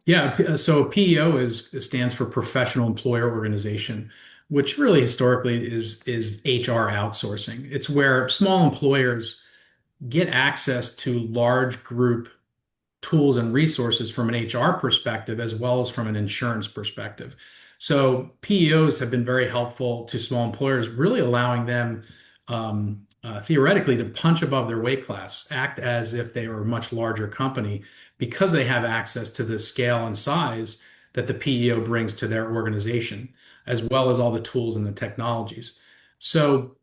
Yeah, so PEO stands for Professional Employer Organization, which really historically is HR outsourcing. It's where small employers get access to large group tools and resources from an HR perspective as well as from an insurance perspective. So PEOs have been very helpful to small employers, really allowing them theoretically to punch above their weight class, act as if they were a much larger company because they have access to the scale and size that the PEO brings to their organization, as well as all the tools and the technologies. So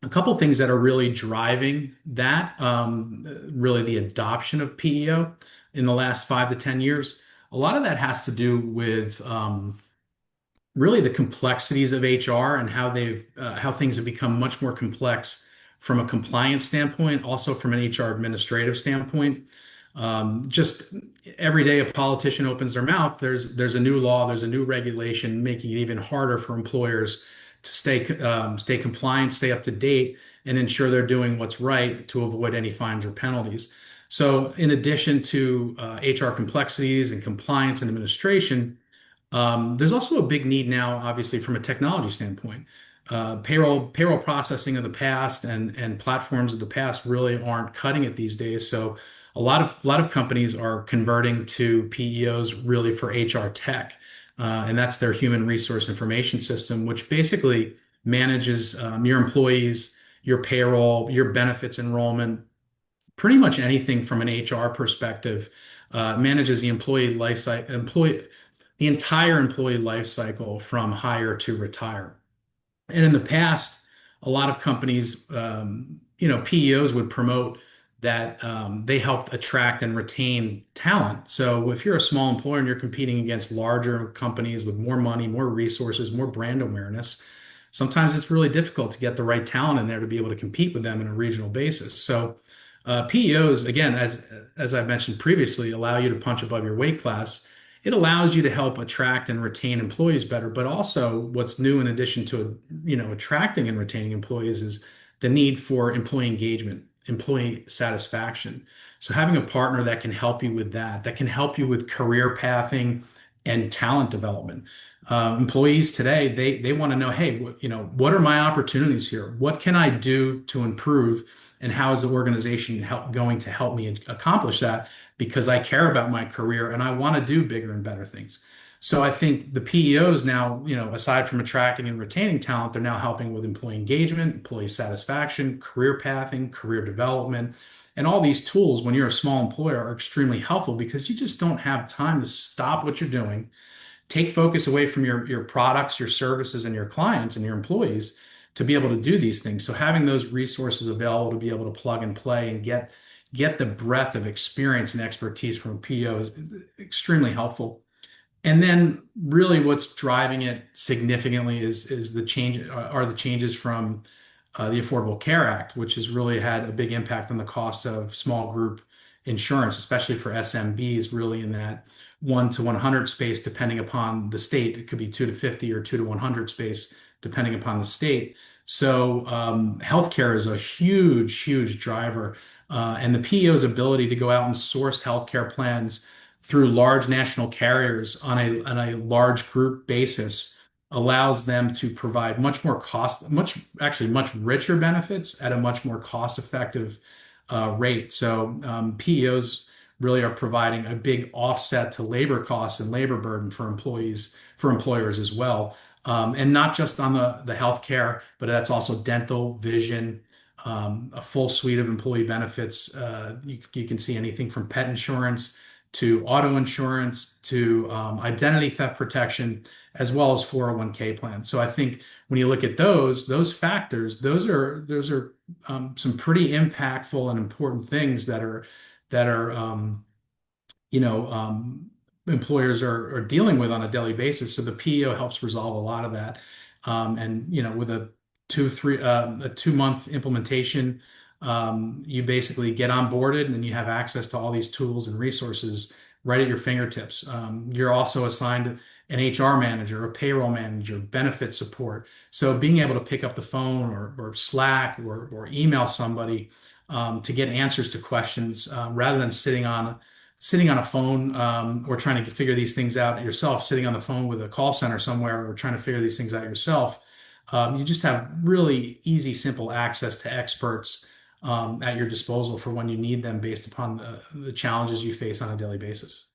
a couple things that are really driving that, really the adoption of PEO in the last 5 to 10 years. A lot of that has to do with really the complexities of HR and how things have become much more complex from a compliance standpoint, also from an HR administrative standpoint. Just every day a politician opens their mouth, there's a new law, there's a new regulation making it even harder for employers to stay compliant, stay up to date, and ensure they're doing what's right to avoid any fines or penalties. So, in addition to HR complexities and compliance and administration, there's also a big need now, obviously, from a technology standpoint. Payroll processing of the past and platforms of the past really aren't cutting it these days. So a lot of companies are converting to PEOs really for HR tech, and that's their human resource information system, which basically manages your employees, your payroll, your benefits enrollment, pretty much anything from an HR perspective. Manages the the entire employee life cycle from hire to retire. And in the past, a lot of companies, PEOs would promote that they helped attract and retain talent. So if you're a small employer and you're competing against larger companies with more money, more resources, more brand awareness, sometimes it's really difficult to get the right talent in there to be able to compete with them on a regional basis. So PEOs, again, as I mentioned previously, allow you to punch above your weight class. It allows you to help attract and retain employees better, but also what's new in addition to, attracting and retaining employees is the need for employee engagement, employee satisfaction. So having a partner that can help you with that, that can help you with career pathing and talent development. Employees today, they want to know, hey, what are my opportunities here? What can I do to improve? And how is the organization going to help me accomplish that? Because I care about my career and I want to do bigger and better things. So I think the PEOs now, aside from attracting and retaining talent, they're now helping with employee engagement, employee satisfaction, career pathing, career development. And all these tools, when you're a small employer, are extremely helpful because you just don't have time to stop what you're doing, take focus away from your products, your services, and your clients and your employees to be able to do these things. So having those resources available to be able to plug and play and get the breadth of experience and expertise from a PEO is extremely helpful. And then really what's driving it significantly is the changes from the Affordable Care Act, which has really had a big impact on the cost of small group insurance, especially for SMBs, really in that 1 to 100 space, depending upon the state. It could be 2 to 50 or 2 to 100 space, depending upon the state. So healthcare is a huge, huge driver. And the PEO's ability to go out and source healthcare plans through large national carriers on a large group basis allows them to provide much richer benefits at a much more cost-effective rate. So PEOs really are providing a big offset to labor costs and labor burden for employers as well. And not just on the healthcare, but that's also dental, vision, a full suite of employee benefits. You can see anything from pet insurance to auto insurance to identity theft protection, as well as 401(k) plans. So I think when you look at those factors, those are some pretty impactful and important things that are you know employers are dealing with on a daily basis. So the PEO helps resolve a lot of that. And with a 2 month implementation, you basically get onboarded and then you have access to all these tools and resources right at your fingertips. You're also assigned an HR manager, a payroll manager, benefit support. So being able to pick up the phone or Slack or email somebody to get answers to questions rather than sitting on sitting on a phone or trying to figure these things out yourself, sitting on the phone with a call center somewhere or trying to figure these things out yourself. You just have really easy, simple access to experts at your disposal for when you need them based upon the challenges you face on a daily basis.